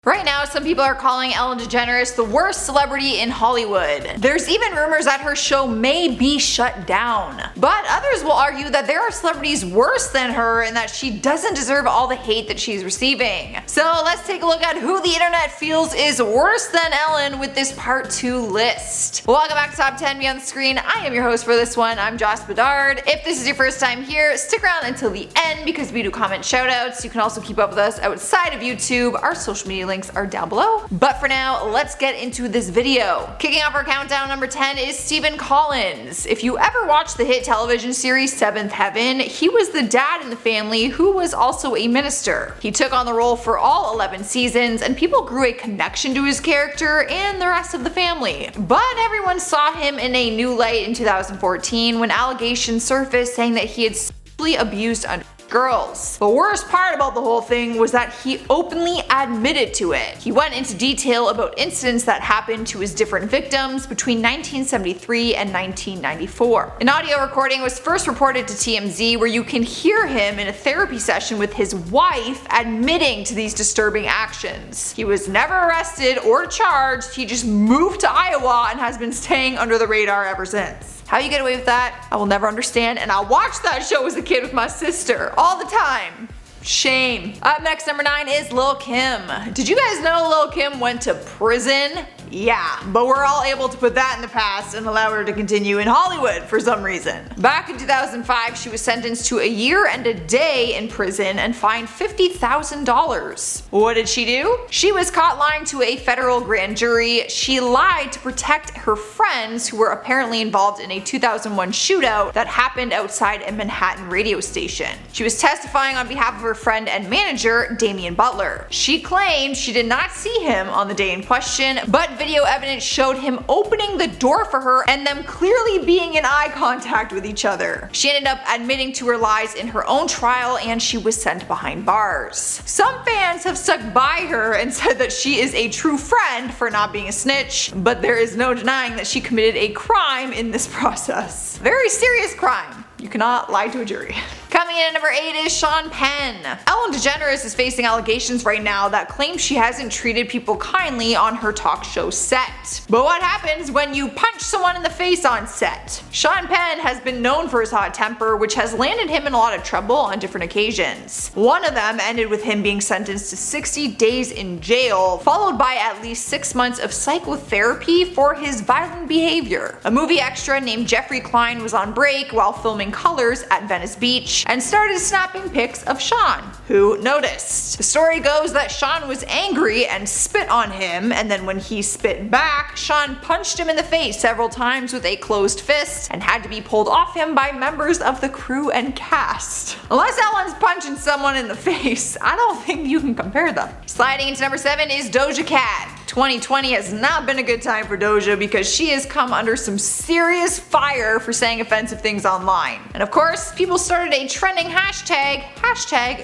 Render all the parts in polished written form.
Right now, some people are calling Ellen DeGeneres the worst celebrity in Hollywood. There's even rumors that her show may be shut down. But others will argue that there are celebrities worse than her and that she doesn't deserve all the hate that she's receiving. So let's take a look at who the internet feels is worse than Ellen with this part 2 list. Welcome back to Top 10 Me on the Screen. I am your host for this one. I'm Joss Bedard. If this is your first time here, stick around until the end because we do comment shoutouts. You can also keep up with us outside of YouTube. Our social media links are down below. But for now, let's get into this video. Kicking off our countdown, number 10 is Stephen Collins. If you ever watched the hit television series Seventh Heaven, he was the dad in the family who was also a minister. He took on the role for all 11 seasons, and people grew a connection to his character and the rest of the family. But everyone saw him in a new light in 2014 when allegations surfaced saying that he had sexually abused girls. The worst part about the whole thing was that he openly admitted to it. He went into detail about incidents that happened to his different victims between 1973 and 1994. An audio recording was first reported to TMZ where you can hear him in a therapy session with his wife admitting to these disturbing actions. He was never arrested or charged, he just moved to Iowa and has been staying under the radar ever since. How you get away with that, I will never understand, and I watched that show as a kid with my sister all the time. Shame. Up next, number 9 is Lil' Kim. Did you guys know Lil' Kim went to prison? Yeah, but we're all able to put that in the past and allow her to continue in Hollywood for some reason. Back in 2005, she was sentenced to a year and a day in prison and fined $50,000. What did she do? She was caught lying to a federal grand jury. She lied to protect her friends who were apparently involved in a 2001 shootout that happened outside a Manhattan radio station. She was testifying on behalf of her friend and manager, Damian Butler. She claimed she did not see him on the day in question, but video evidence showed him opening the door for her and them clearly being in eye contact with each other. She ended up admitting to her lies in her own trial and she was sent behind bars. Some fans have stuck by her and said that she is a true friend for not being a snitch, but there is no denying that she committed a crime in this process. Very serious crime. You cannot lie to a jury. Coming in at number 8 is Sean Penn. Ellen DeGeneres is facing allegations right now that claim she hasn't treated people kindly on her talk show set. But what happens when you punch someone in the face on set? Sean Penn has been known for his hot temper, which has landed him in a lot of trouble on different occasions. One of them ended with him being sentenced to 60 days in jail, followed by at least 6 months of psychotherapy for his violent behavior. A movie extra named Jeffrey Klein was on break while filming Colors at Venice Beach and started snapping pics of Sean, who noticed. The story goes that Sean was angry and spit on him, and then when he spit back, Sean punched him in the face several times with a closed fist and had to be pulled off him by members of the crew and cast. Unless Ellen's punching someone in the face, I don't think you can compare them. Sliding into number 7 is Doja Cat. 2020 has not been a good time for Doja because she has come under some serious fire for saying offensive things online. And of course, people started a trending hashtag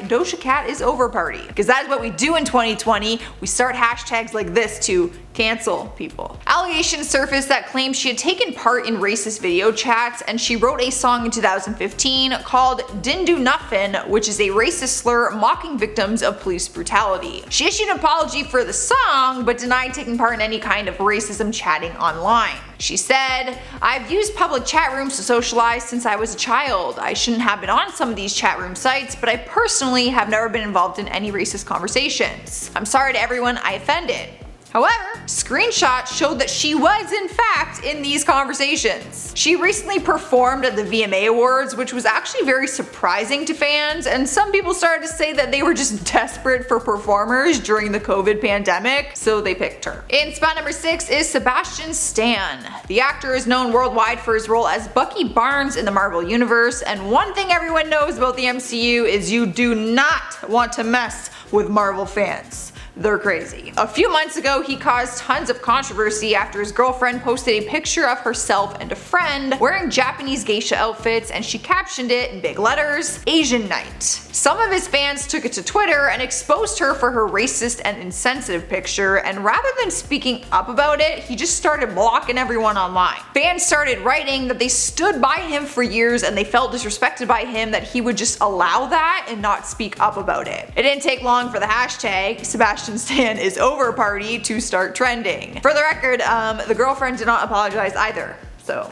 Doja Cat is over party. Because that's what we do in 2020, we start hashtags like this to cancel people. Allegations surfaced that claimed she had taken part in racist video chats and she wrote a song in 2015 called Didn't Do Nuffin, which is a racist slur mocking victims of police brutality. She issued an apology for the song but denied taking part in any kind of racism chatting online. She said, "I've used public chat rooms to socialize since I was a child. I shouldn't have been on some of these chat room sites, but I personally have never been involved in any racist conversations. I'm sorry to everyone I offended." However, screenshots showed that she was in fact in these conversations. She recently performed at the VMA Awards, which was actually very surprising to fans, and some people started to say that they were just desperate for performers during the COVID pandemic, so they picked her. In spot number 6 is Sebastian Stan. The actor is known worldwide for his role as Bucky Barnes in the Marvel Universe, and one thing everyone knows about the MCU is you do not want to mess with Marvel fans. They're crazy. A few months ago, he caused tons of controversy after his girlfriend posted a picture of herself and a friend wearing Japanese geisha outfits, and she captioned it in big letters, Asian Night. Some of his fans took it to Twitter and exposed her for her racist and insensitive picture, and rather than speaking up about it, he just started blocking everyone online. Fans started writing that they stood by him for years and they felt disrespected by him that he would just allow that and not speak up about it. It didn't take long for the hashtag Sebastian Sebastian Stan is over party to start trending. For the record, the girlfriend did not apologize either, so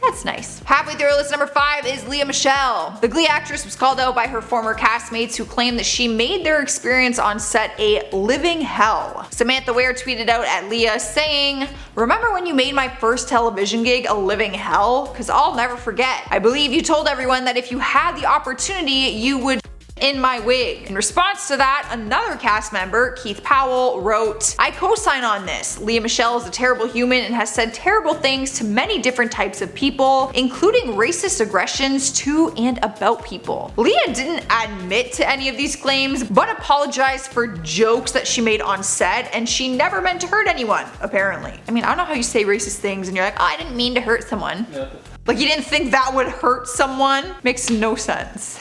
that's nice. Halfway through our list, number 5 is Michele. The Glee actress was called out by her former castmates who claimed that she made their experience on set a living hell. Samantha Ware tweeted out at Leah saying, "Remember when you made my first television gig a living hell? Cause I'll never forget. I believe you told everyone that if you had the opportunity, you would in my wig." In response to that, another cast member, Keith Powell, wrote, "I co-sign on this. Michele is a terrible human and has said terrible things to many different types of people, including racist aggressions to and about people." Leah didn't admit to any of these claims, but apologized for jokes that she made on set, and she never meant to hurt anyone, apparently. I mean, I don't know how you say racist things and you're like, oh, I didn't mean to hurt someone. Yeah. Like you didn't think that would hurt someone? Makes no sense.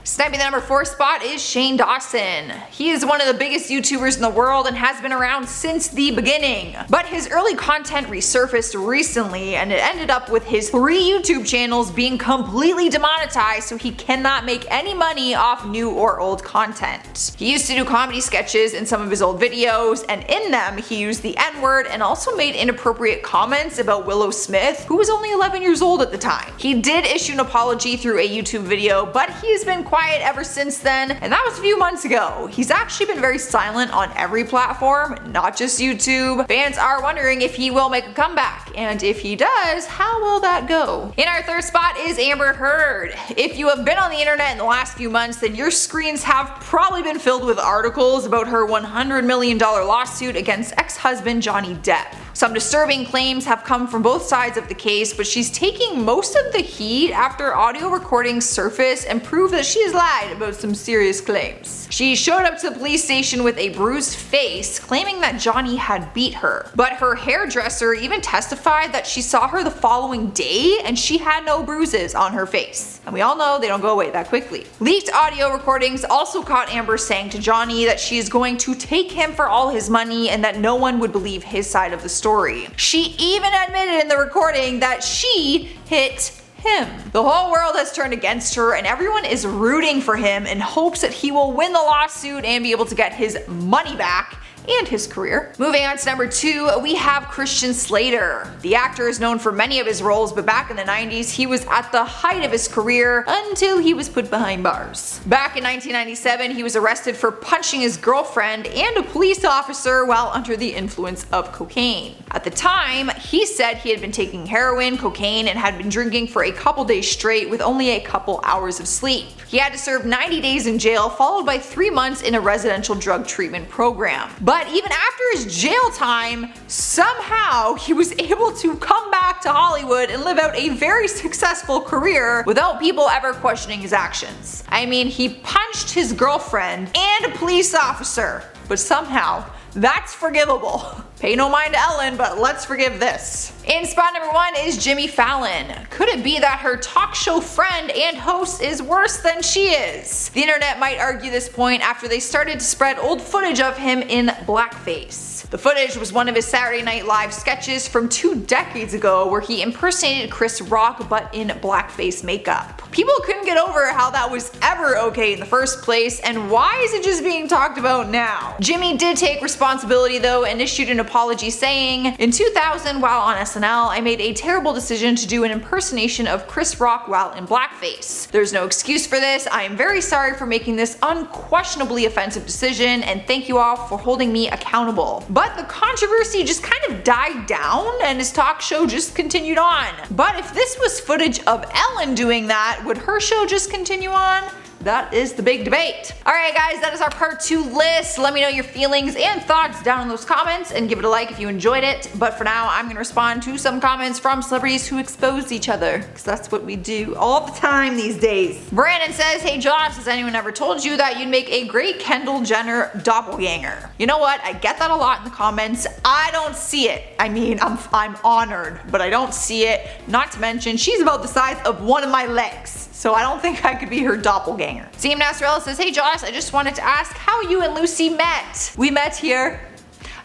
Sniping the number 4 spot is Shane Dawson. He is one of the biggest YouTubers in the world and has been around since the beginning. But his early content resurfaced recently and it ended up with his 3 YouTube channels being completely demonetized, so he cannot make any money off new or old content. He used to do comedy sketches in some of his old videos, and in them he used the N-word and also made inappropriate comments about Willow Smith, who was only 11 years old at the time. He did issue an apology through a YouTube video, but he's been quiet ever since then, and that was a few months ago. He's actually been very silent on every platform, not just YouTube. Fans are wondering if he will make a comeback, and if he does, how will that go? In our 3rd spot is Amber Heard. If you have been on the internet in the last few months, then your screens have probably been filled with articles about her $100 million lawsuit against ex-husband Johnny Depp. Some disturbing claims have come from both sides of the case, but she's taking most of the heat after audio recordings surface and prove that she has lied about some serious claims. She showed up to the police station with a bruised face, claiming that Johnny had beat her. But her hairdresser even testified that she saw her the following day and she had no bruises on her face. And we all know they don't go away that quickly. Leaked audio recordings also caught Amber saying to Johnny that she is going to take him for all his money and that no one would believe his side of the story. She even admitted in the recording that she hit him. The whole world has turned against her and everyone is rooting for him in hopes that he will win the lawsuit and be able to get his money back and his career. Moving on to number 2, we have Christian Slater. The actor is known for many of his roles, but back in the 90s he was at the height of his career until he was put behind bars. Back in 1997 he was arrested for punching his girlfriend and a police officer while under the influence of cocaine. At the time, he said he had been taking heroin, cocaine, and had been drinking for a couple days straight with only a couple hours of sleep. He had to serve 90 days in jail, followed by 3 months in a residential drug treatment program. But even after his jail time, somehow he was able to come back to Hollywood and live out a very successful career without people ever questioning his actions. I mean, he punched his girlfriend and a police officer, but somehow that's forgivable. Pay no mind to Ellen, but let's forgive this. In spot number 1 is Jimmy Fallon. Could it be that her talk show friend and host is worse than she is? The internet might argue this point after they started to spread old footage of him in blackface. The footage was one of his Saturday Night Live sketches from 2 decades ago where he impersonated Chris Rock but in blackface makeup. People couldn't get over how that was ever okay in the first place, and why is it just being talked about now? Jimmy did take responsibility though and issued an apology saying, "In 2000, while on SNL, I made a terrible decision to do an impersonation of Chris Rock while in blackface. There's no excuse for this. I am very sorry for making this unquestionably offensive decision, and thank you all for holding me accountable." But the controversy just kind of died down and his talk show just continued on. But if this was footage of Ellen doing that, would her show just continue on? That is the big debate. Alright guys, that is our part 2 list. Let me know your feelings and thoughts down in those comments and give it a like if you enjoyed it. But for now, I'm gonna respond to some comments from celebrities who exposed each other, because that's what we do all the time these days. Brandon says, "Hey Josh, has anyone ever told you that you'd make a great Kendall Jenner doppelganger?" You know what? I get that a lot in the comments. I don't see it. I mean, I'm honored, but I don't see it. Not to mention, she's about the size of one of my legs. So I don't think I could be her doppelganger. CM Nasrella says, "Hey Josh, I just wanted to ask how you and Lucy met." We met here.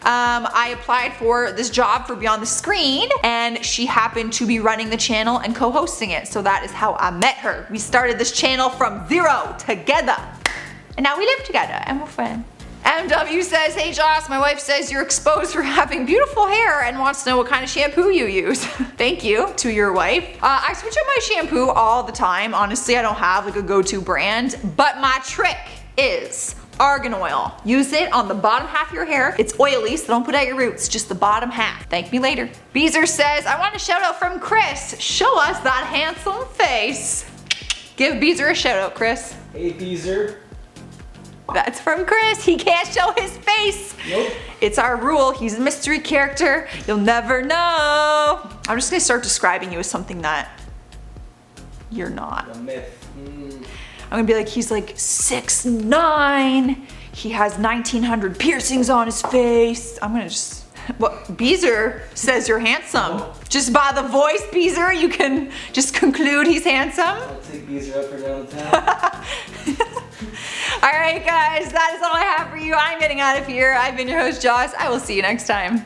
I applied for this job for Beyond the Screen and she happened to be running the channel and co-hosting it. So that is how I met her. We started this channel from 0 together. And now we live together and we're friends. MW says, hey Joss, my wife says you're exposed for having beautiful hair and wants to know what kind of shampoo you use. Thank you to your wife. I switch up my shampoo all the time. Honestly, I don't have like a go-to brand, but my trick is argan oil. Use it on the bottom half of your hair. It's oily, so don't put out your roots, just the bottom half. Thank me later. Beezer says, I want a shout out from Chris. Show us that handsome face. Give Beezer a shout out, Chris. Hey Beezer. That's from Chris. He can't show his face. Nope. It's our rule. He's a mystery character. You'll never know. I'm just gonna start describing you as something that you're not. A myth. I'm gonna be like, he's like 6'9". He has 1900 piercings on his face. I'm gonna just, well, Beezer says you're handsome. Oh. Just by the voice, Beezer, you can just conclude he's handsome. I'll take Beezer up or down town. Alright guys, that is all I have for you. I'm getting out of here. I've been your host, Joss. I will see you next time.